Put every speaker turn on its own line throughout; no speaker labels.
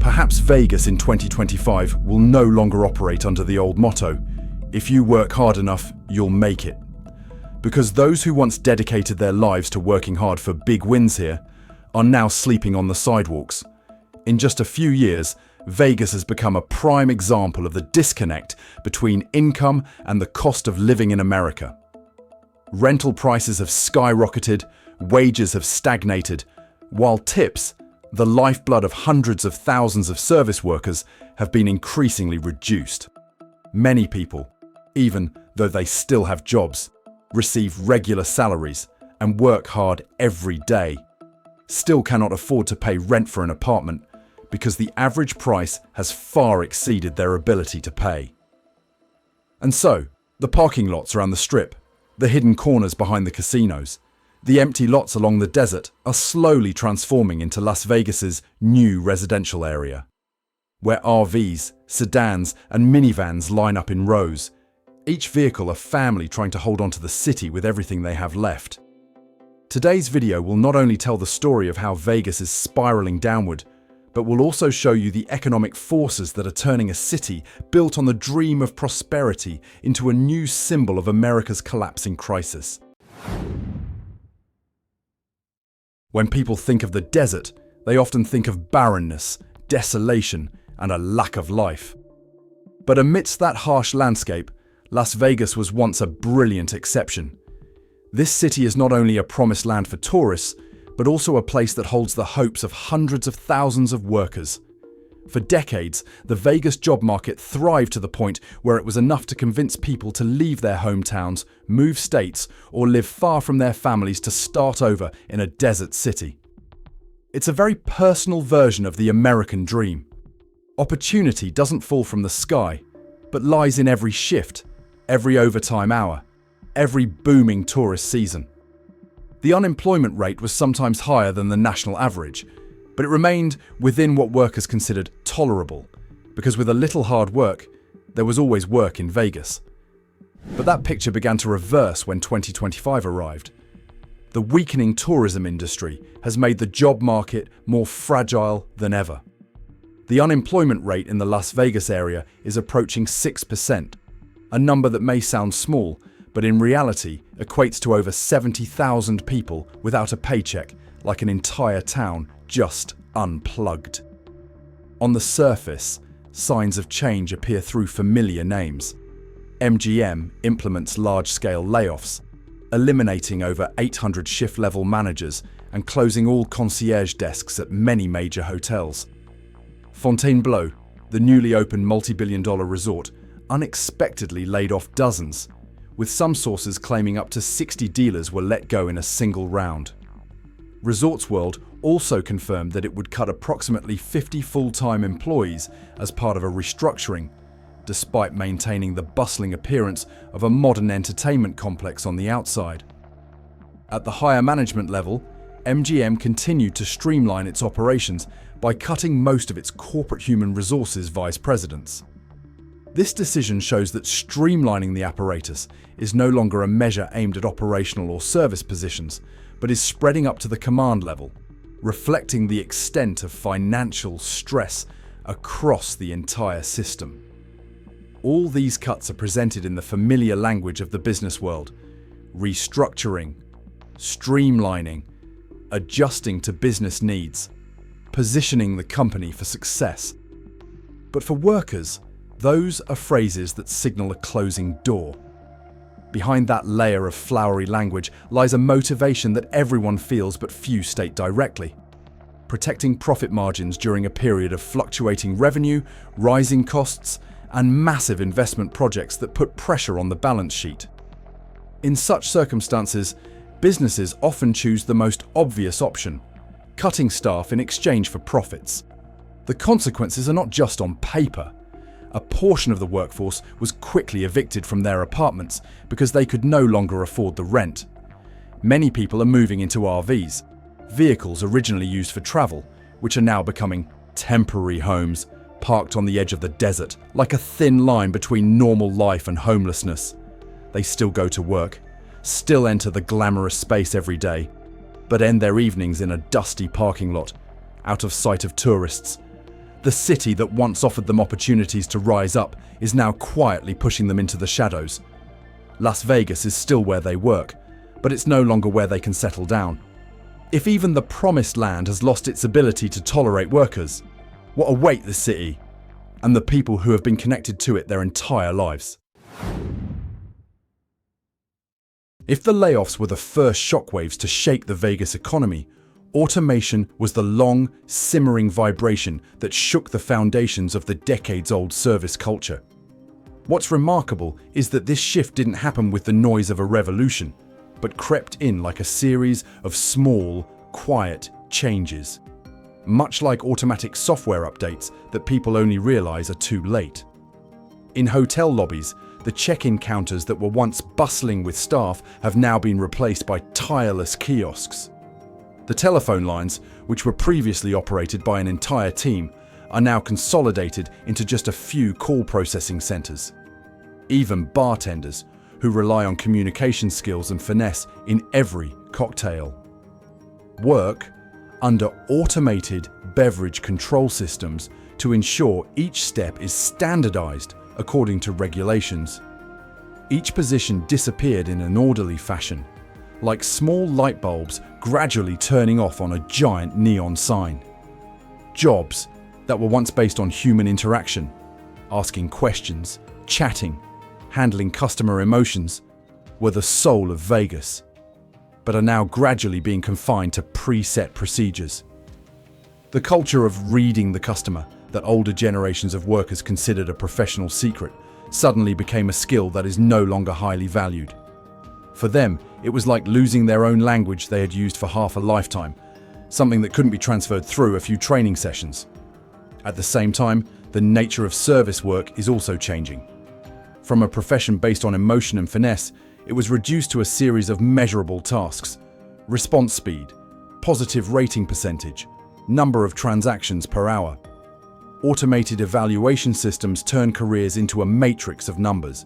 Perhaps Vegas in 2025 will no longer operate under the old motto, "If you work hard enough, you'll make it." Because those who once dedicated their lives to working hard for big wins here are now sleeping on the sidewalks. In just a few years, Vegas has become a prime example of the disconnect between income and the cost of living in America. Rental prices have skyrocketed, wages have stagnated, while tips, the lifeblood of hundreds of thousands of service workers, have been increasingly reduced. Many people, even though they still have jobs, receive regular salaries and work hard every day, still cannot afford to pay rent for an apartment because the average price has far exceeded their ability to pay. And so, the parking lots around the Strip, the hidden corners behind the casinos, the empty lots along the desert are slowly transforming into Las Vegas's new residential area, where RVs, sedans, and minivans line up in rows, each vehicle a family trying to hold on to the city with everything they have left. Today's video will not only tell the story of how Vegas is spiraling downward, but will also show you the economic forces that are turning a city built on the dream of prosperity into a new symbol of America's collapsing crisis. When people think of the desert, they often think of barrenness, desolation, and a lack of life. But amidst that harsh landscape, Las Vegas was once a brilliant exception. This city is not only a promised land for tourists, but also a place that holds the hopes of hundreds of thousands of workers. For decades, the Vegas job market thrived to the point where it was enough to convince people to leave their hometowns, move states, or live far from their families to start over in a desert city. It's a very personal version of the American dream. Opportunity doesn't fall from the sky, but lies in every shift, every overtime hour, every booming tourist season. The unemployment rate was sometimes higher than the national average, but it remained within what workers considered tolerable, because with a little hard work, there was always work in Vegas. But that picture began to reverse when 2025 arrived. The weakening tourism industry has made the job market more fragile than ever. The unemployment rate in the Las Vegas area is approaching 6%, a number that may sound small, but in reality equates to over 70,000 people without a paycheck, like an entire town just unplugged. On the surface, signs of change appear through familiar names. MGM implements large-scale layoffs, eliminating over 800 shift-level managers and closing all concierge desks at many major hotels. Fontainebleau, the newly opened multi-billion-dollar resort, unexpectedly laid off dozens, with some sources claiming up to 60 dealers were let go in a single round. Resorts World also confirmed that it would cut approximately 50 full-time employees as part of a restructuring, despite maintaining the bustling appearance of a modern entertainment complex on the outside. At the higher management level, MGM continued to streamline its operations by cutting most of its corporate human resources vice presidents. This decision shows that streamlining the apparatus is no longer a measure aimed at operational or service positions, but is spreading up to the command level, reflecting the extent of financial stress across the entire system. All these cuts are presented in the familiar language of the business world: restructuring, streamlining, adjusting to business needs, positioning the company for success. But for workers, those are phrases that signal a closing door. Behind that layer of flowery language lies a motivation that everyone feels but few state directly: protecting profit margins during a period of fluctuating revenue, rising costs, and massive investment projects that put pressure on the balance sheet. In such circumstances, businesses often choose the most obvious option: cutting staff in exchange for profits. The consequences are not just on paper. A portion of the workforce was quickly evicted from their apartments because they could no longer afford the rent. Many people are moving into RVs, vehicles originally used for travel, which are now becoming temporary homes, parked on the edge of the desert, like a thin line between normal life and homelessness. They still go to work, still enter the glamorous space every day, but end their evenings in a dusty parking lot, out of sight of tourists. The city that once offered them opportunities to rise up is now quietly pushing them into the shadows. Las Vegas is still where they work, but it's no longer where they can settle down. If even the promised land has lost its ability to tolerate workers, what await the city and the people who have been connected to it their entire lives? If the layoffs were the first shockwaves to shake the Vegas economy, automation was the long, simmering vibration that shook the foundations of the decades-old service culture. What's remarkable is that this shift didn't happen with the noise of a revolution, but crept in like a series of small, quiet changes. Much like automatic software updates that people only realize are too late. In hotel lobbies, the check-in counters that were once bustling with staff have now been replaced by tireless kiosks. The telephone lines, which were previously operated by an entire team, are now consolidated into just a few call processing centers. Even bartenders, who rely on communication skills and finesse in every cocktail, work under automated beverage control systems to ensure each step is standardized according to regulations. Each position disappeared in an orderly fashion, like small light bulbs gradually turning off on a giant neon sign. Jobs that were once based on human interaction, asking questions, chatting, handling customer emotions, were the soul of Vegas, but are now gradually being confined to preset procedures. The culture of reading the customer that older generations of workers considered a professional secret suddenly became a skill that is no longer highly valued. For them, it was like losing their own language they had used for half a lifetime, something that couldn't be transferred through a few training sessions. At the same time, the nature of service work is also changing. From a profession based on emotion and finesse, it was reduced to a series of measurable tasks: response speed, positive rating percentage, number of transactions per hour. Automated evaluation systems turn careers into a matrix of numbers.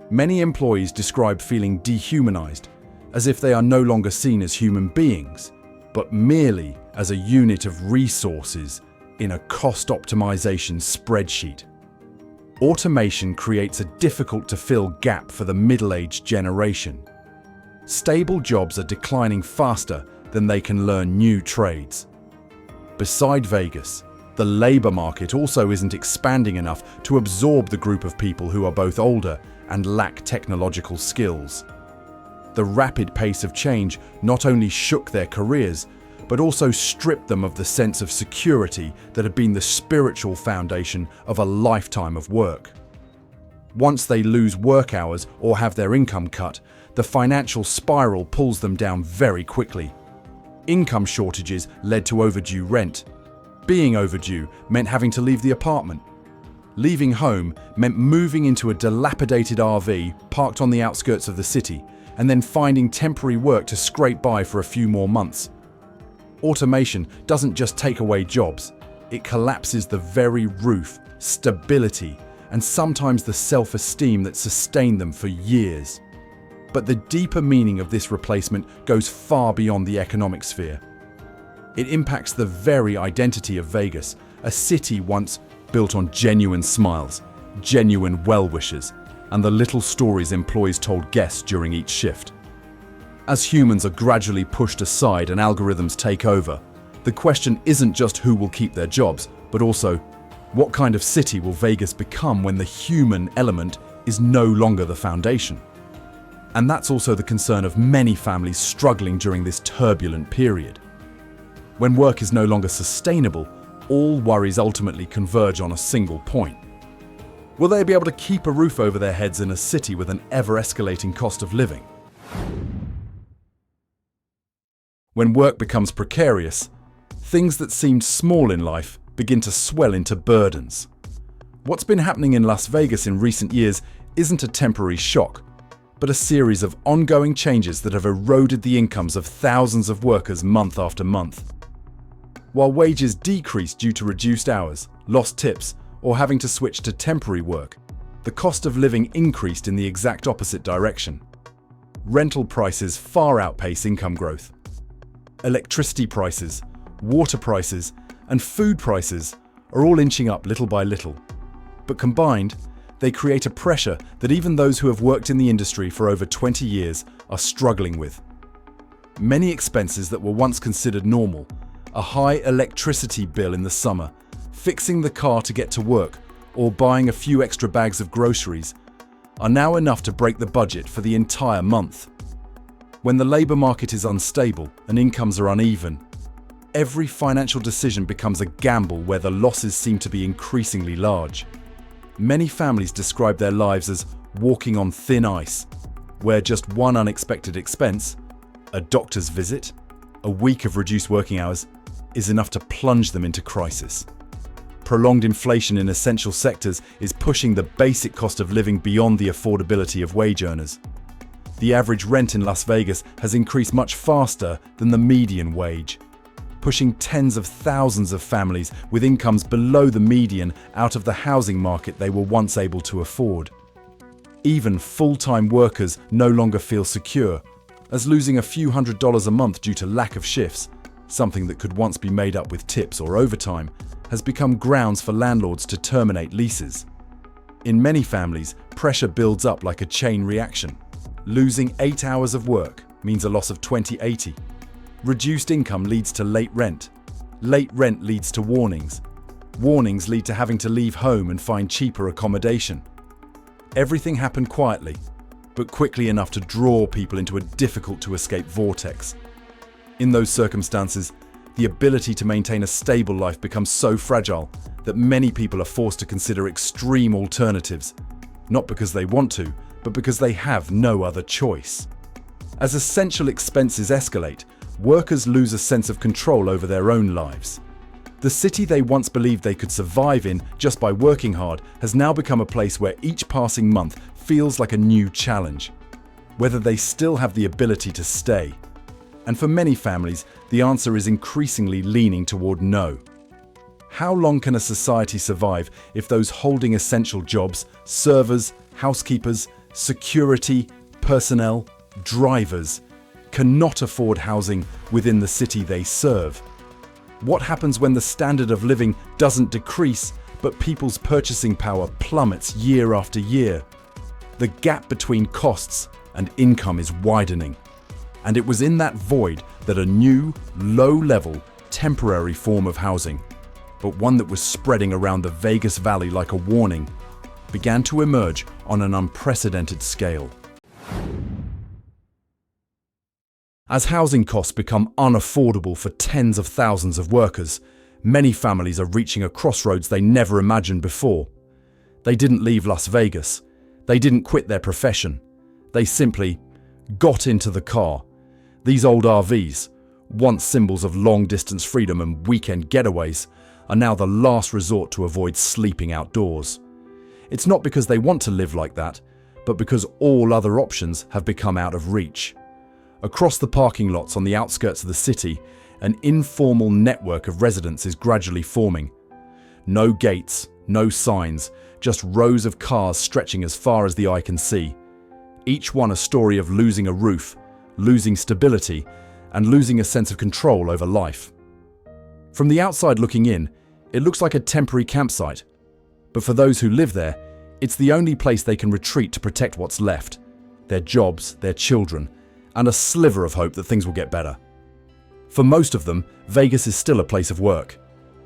Many employees describe feeling dehumanized, as if they are no longer seen as human beings, but merely as a unit of resources in a cost optimization spreadsheet. Automation creates a difficult-to-fill gap for the middle-aged generation. Stable jobs are declining faster than they can learn new trades. Beside Vegas, the labor market also isn't expanding enough to absorb the group of people who are both older and lack technological skills. The rapid pace of change not only shook their careers, but also stripped them of the sense of security that had been the spiritual foundation of a lifetime of work. Once they lose work hours or have their income cut, the financial spiral pulls them down very quickly. Income shortages led to overdue rent. Being overdue meant having to leave the apartment. Leaving home meant moving into a dilapidated RV parked on the outskirts of the city, and then finding temporary work to scrape by for a few more months. Automation doesn't just take away jobs, it collapses the very roof, stability, and sometimes the self-esteem that sustained them for years. But the deeper meaning of this replacement goes far beyond the economic sphere. It impacts the very identity of Vegas, a city once built on genuine smiles, genuine well-wishers, and the little stories employees told guests during each shift. As humans are gradually pushed aside and algorithms take over, the question isn't just who will keep their jobs, but also, what kind of city will Vegas become when the human element is no longer the foundation? And that's also the concern of many families struggling during this turbulent period. When work is no longer sustainable, all worries ultimately converge on a single point. Will they be able to keep a roof over their heads in a city with an ever-escalating cost of living? When work becomes precarious, things that seemed small in life begin to swell into burdens. What's been happening in Las Vegas in recent years isn't a temporary shock, but a series of ongoing changes that have eroded the incomes of thousands of workers month after month. While wages decreased due to reduced hours, lost tips, or having to switch to temporary work, the cost of living increased in the exact opposite direction. Rental prices far outpace income growth. Electricity prices, water prices, and food prices are all inching up little by little. But combined, they create a pressure that even those who have worked in the industry for over 20 years are struggling with. Many expenses that were once considered normal, a high electricity bill in the summer, fixing the car to get to work, or buying a few extra bags of groceries, are now enough to break the budget for the entire month. When the labour market is unstable and incomes are uneven, every financial decision becomes a gamble where the losses seem to be increasingly large. Many families describe their lives as walking on thin ice, where just one unexpected expense, a doctor's visit, a week of reduced working hours, is enough to plunge them into crisis. Prolonged inflation in essential sectors is pushing the basic cost of living beyond the affordability of wage earners. The average rent in Las Vegas has increased much faster than the median wage, pushing tens of thousands of families with incomes below the median out of the housing market they were once able to afford. Even full-time workers no longer feel secure, as losing a few $100s a month due to lack of shifts, something that could once be made up with tips or overtime, has become grounds for landlords to terminate leases. In many families, pressure builds up like a chain reaction. Losing 8 hours of work means a loss of $20.80. Reduced income leads to late rent. Late rent leads to warnings. Warnings lead to having to leave home and find cheaper accommodation. Everything happened quietly, but quickly enough to draw people into a difficult-to-escape vortex. In those circumstances, the ability to maintain a stable life becomes so fragile that many people are forced to consider extreme alternatives, not because they want to, but because they have no other choice. As essential expenses escalate, workers lose a sense of control over their own lives. The city they once believed they could survive in just by working hard has now become a place where each passing month feels like a new challenge, whether they still have the ability to stay. And for many families, the answer is increasingly leaning toward no. How long can a society survive if those holding essential jobs, servers, housekeepers, security, personnel, drivers, cannot afford housing within the city they serve? What happens when the standard of living doesn't decrease, but people's purchasing power plummets year after year? The gap between costs and income is widening. And it was in that void that a new, low-level, temporary form of housing, but one that was spreading around the Vegas Valley like a warning, began to emerge on an unprecedented scale. As housing costs become unaffordable for tens of thousands of workers, many families are reaching a crossroads they never imagined before. They didn't leave Las Vegas. They didn't quit their profession. They simply got into the car. These old RVs, once symbols of long-distance freedom and weekend getaways, are now the last resort to avoid sleeping outdoors. It's not because they want to live like that, but because all other options have become out of reach. Across the parking lots on the outskirts of the city, an informal network of residents is gradually forming. No gates, no signs, just rows of cars stretching as far as the eye can see. Each one a story of losing a roof, losing stability, and losing a sense of control over life. From the outside looking in, it looks like a temporary campsite. But for those who live there, it's the only place they can retreat to protect what's left, their jobs, their children, and a sliver of hope that things will get better. For most of them, Vegas is still a place of work.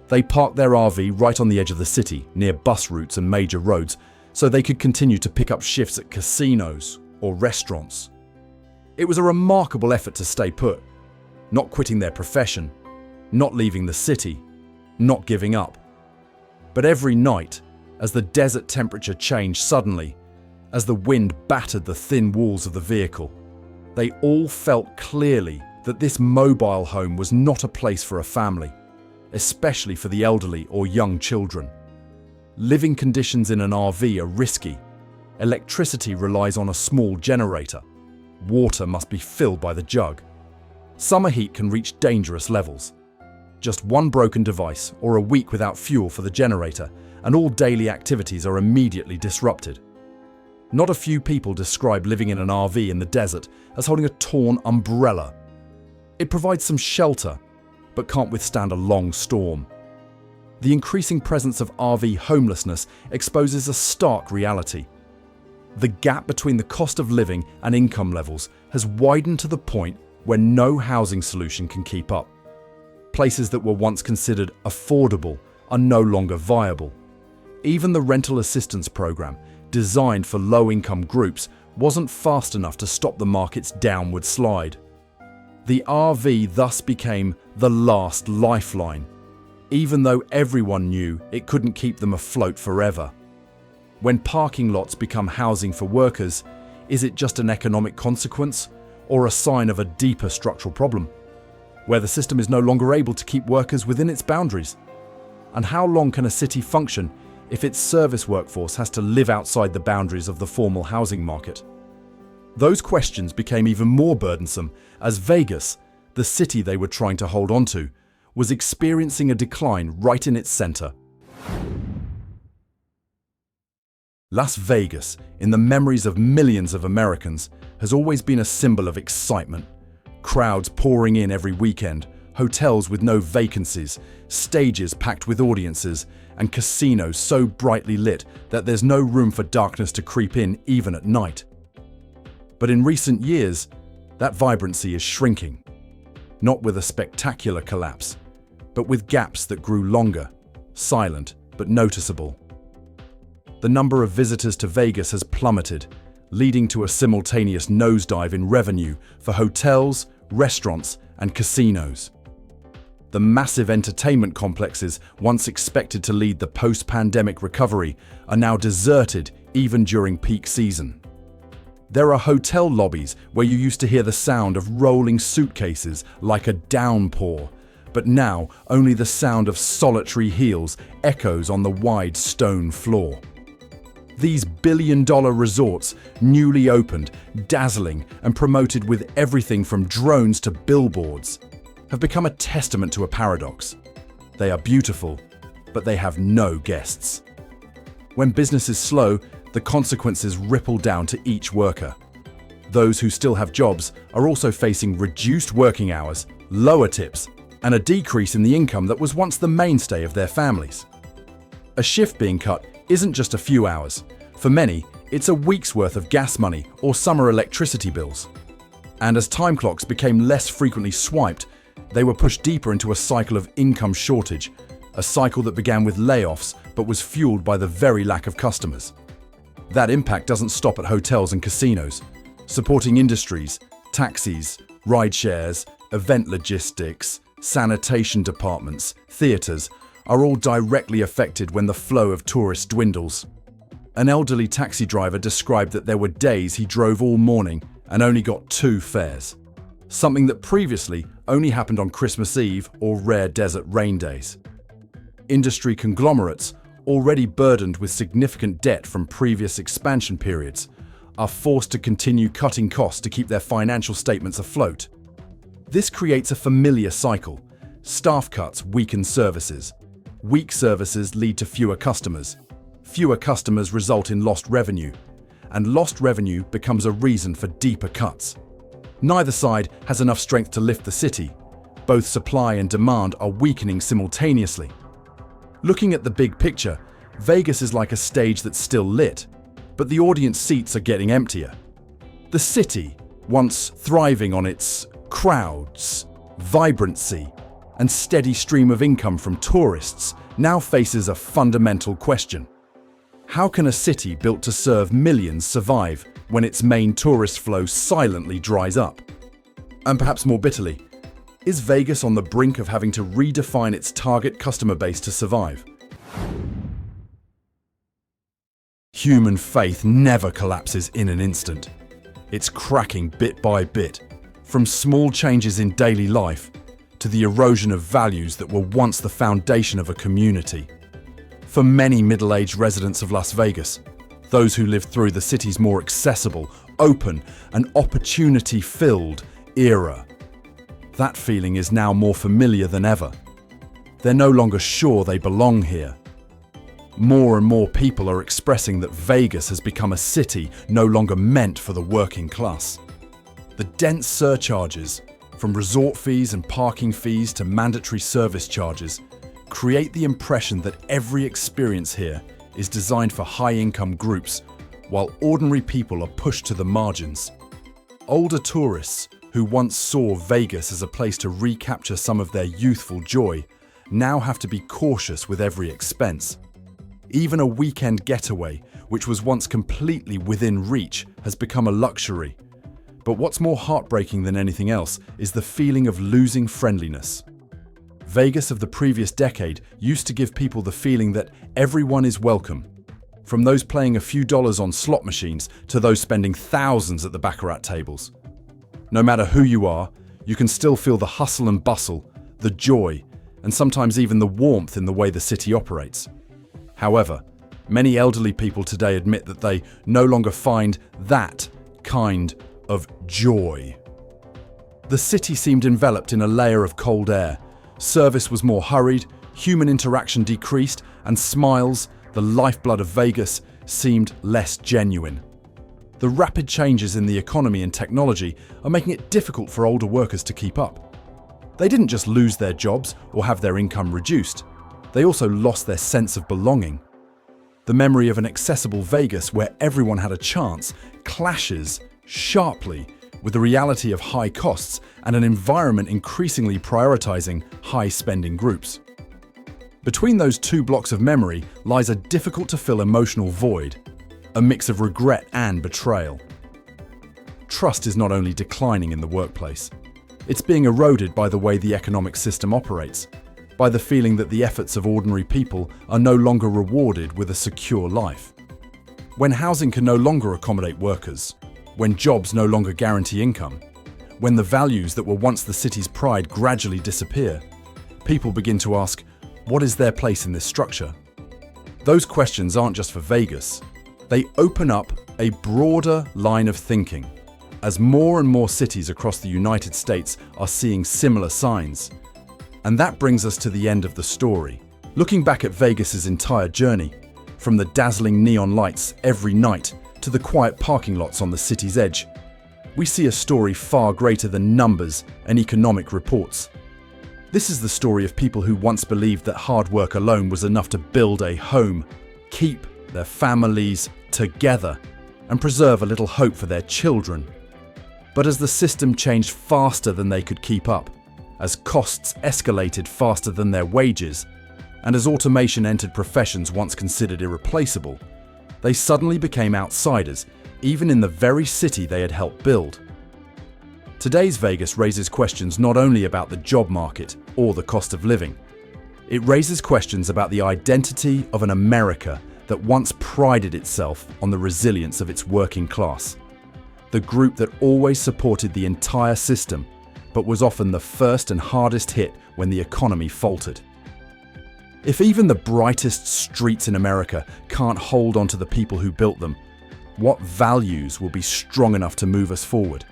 They park their RV right on the edge of the city, near bus routes and major roads, so they could continue to pick up shifts at casinos or restaurants. It was a remarkable effort to stay put, not quitting their profession, not leaving the city, not giving up. But every night, as the desert temperature changed suddenly, as the wind battered the thin walls of the vehicle, they all felt clearly that this mobile home was not a place for a family, especially for the elderly or young children. Living conditions in an RV are risky. Electricity relies on a small generator. Water must be filled by the jug. Summer heat can reach dangerous levels. Just one broken device or a week without fuel for the generator, and all daily activities are immediately disrupted. Not a few people describe living in an RV in the desert as holding a torn umbrella. It provides some shelter, but can't withstand a long storm. The increasing presence of RV homelessness exposes a stark reality. The gap between the cost of living and income levels has widened to the point where no housing solution can keep up. Places that were once considered affordable are no longer viable. Even the rental assistance program, designed for low-income groups, wasn't fast enough to stop the market's downward slide. The RV thus became the last lifeline, even though everyone knew it couldn't keep them afloat forever. When parking lots become housing for workers, is it just an economic consequence or a sign of a deeper structural problem, where the system is no longer able to keep workers within its boundaries? And how long can a city function if its service workforce has to live outside the boundaries of the formal housing market? Those questions became even more burdensome as Vegas, the city they were trying to hold on to, was experiencing a decline right in its center. Las Vegas, in the memories of millions of Americans, has always been a symbol of excitement. Crowds pouring in every weekend, hotels with no vacancies, stages packed with audiences, and casinos so brightly lit that there's no room for darkness to creep in even at night. But in recent years, that vibrancy is shrinking. Not with a spectacular collapse, but with gaps that grew longer, silent but noticeable. The number of visitors to Vegas has plummeted, leading to a simultaneous nosedive in revenue for hotels, restaurants, and casinos. The massive entertainment complexes once expected to lead the post-pandemic recovery are now deserted even during peak season. There are hotel lobbies where you used to hear the sound of rolling suitcases like a downpour, but now only the sound of solitary heels echoes on the wide stone floor. These billion-dollar resorts, newly opened, dazzling, and promoted with everything from drones to billboards, have become a testament to a paradox. They are beautiful, but they have no guests. When business is slow, the consequences ripple down to each worker. Those who still have jobs are also facing reduced working hours, lower tips, and a decrease in the income that was once the mainstay of their families. A shift being cut isn't just a few hours. For many, it's a week's worth of gas money or summer electricity bills. And as time clocks became less frequently swiped, they were pushed deeper into a cycle of income shortage, a cycle that began with layoffs but was fueled by the very lack of customers. That impact doesn't stop at hotels and casinos. Supporting industries, taxis, ride shares, event logistics, sanitation departments, theatres are all directly affected when the flow of tourists dwindles. An elderly taxi driver described that there were days he drove all morning and only got 2 fares, something that previously only happened on Christmas Eve or rare desert rain days. Industry conglomerates, already burdened with significant debt from previous expansion periods, are forced to continue cutting costs to keep their financial statements afloat. This creates a familiar cycle. Staff cuts weaken services. Weak services lead to fewer customers. Fewer customers result in lost revenue, and lost revenue becomes a reason for deeper cuts. Neither side has enough strength to lift the city. Both supply and demand are weakening simultaneously. Looking at the big picture, Vegas is like a stage that's still lit, but the audience seats are getting emptier. The city, once thriving on its crowds, vibrancy, and steady stream of income from tourists, now faces a fundamental question. How can a city built to serve millions survive when its main tourist flow silently dries up? And perhaps more bitterly, is Vegas on the brink of having to redefine its target customer base to survive? Human faith never collapses in an instant. It's cracking bit by bit, from small changes in daily life to the erosion of values that were once the foundation of a community. For many middle-aged residents of Las Vegas, those who lived through the city's more accessible, open, and opportunity-filled era, that feeling is now more familiar than ever. They're no longer sure they belong here. More and more people are expressing that Vegas has become a city no longer meant for the working class. The dense surcharges, from resort fees and parking fees to mandatory service charges, create the impression that every experience here is designed for high-income groups, while ordinary people are pushed to the margins. Older tourists, who once saw Vegas as a place to recapture some of their youthful joy, now have to be cautious with every expense. Even a weekend getaway, which was once completely within reach, has become a luxury. But what's more heartbreaking than anything else is the feeling of losing friendliness. Vegas of the previous decade used to give people the feeling that everyone is welcome, from those playing a few dollars on slot machines to those spending thousands at the baccarat tables. No matter who you are, you can still feel the hustle and bustle, the joy, and sometimes even the warmth in the way the city operates. However, many elderly people today admit that they no longer find that kind of joy. The city seemed enveloped in a layer of cold air. Service was more hurried, human interaction decreased, and smiles, the lifeblood of Vegas, seemed less genuine. The rapid changes in the economy and technology are making it difficult for older workers to keep up. They didn't just lose their jobs or have their income reduced, they also lost their sense of belonging. The memory of an accessible Vegas where everyone had a chance clashes sharply with the reality of high costs and an environment increasingly prioritizing high-spending groups. Between those two blocks of memory lies a difficult-to-fill emotional void, a mix of regret and betrayal. Trust is not only declining in the workplace, it's being eroded by the way the economic system operates, by the feeling that the efforts of ordinary people are no longer rewarded with a secure life. When housing can no longer accommodate workers, when jobs no longer guarantee income, when the values that were once the city's pride gradually disappear, people begin to ask, what is their place in this structure? Those questions aren't just for Vegas. They open up a broader line of thinking, as more and more cities across the United States are seeing similar signs. And that brings us to the end of the story. Looking back at Vegas's entire journey, from the dazzling neon lights every night to the quiet parking lots on the city's edge, we see a story far greater than numbers and economic reports. This is the story of people who once believed that hard work alone was enough to build a home, keep their families together, and preserve a little hope for their children. But as the system changed faster than they could keep up, as costs escalated faster than their wages, and as automation entered professions once considered irreplaceable, they suddenly became outsiders, even in the very city they had helped build. Today's Vegas raises questions not only about the job market or the cost of living. It raises questions about the identity of an America that once prided itself on the resilience of its working class. The group that always supported the entire system, but was often the first and hardest hit when the economy faltered. If even the brightest streets in America can't hold on to the people who built them, what values will be strong enough to move us forward?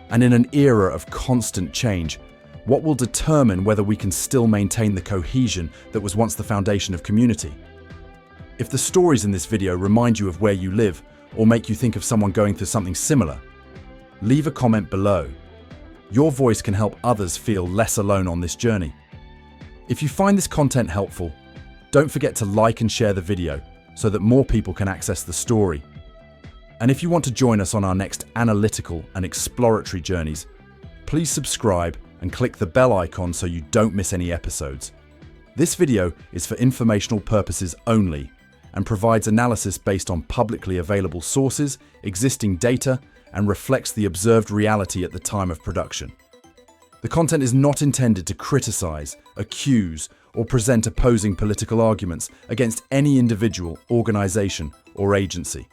And in an era of constant change, what will determine whether we can still maintain the cohesion that was once the foundation of community? If the stories in this video remind you of where you live or make you think of someone going through something similar, leave a comment below. Your voice can help others feel less alone on this journey. If you find this content helpful, don't forget to like and share the video so that more people can access the story. And if you want to join us on our next analytical and exploratory journeys, please subscribe and click the bell icon so you don't miss any episodes. This video is for informational purposes only and provides analysis based on publicly available sources, existing data, and reflects the observed reality at the time of production. The content is not intended to criticize, accuse, or present opposing political arguments against any individual, organization, or agency.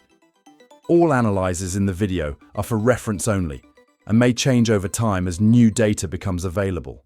All analyses in the video are for reference only and may change over time as new data becomes available.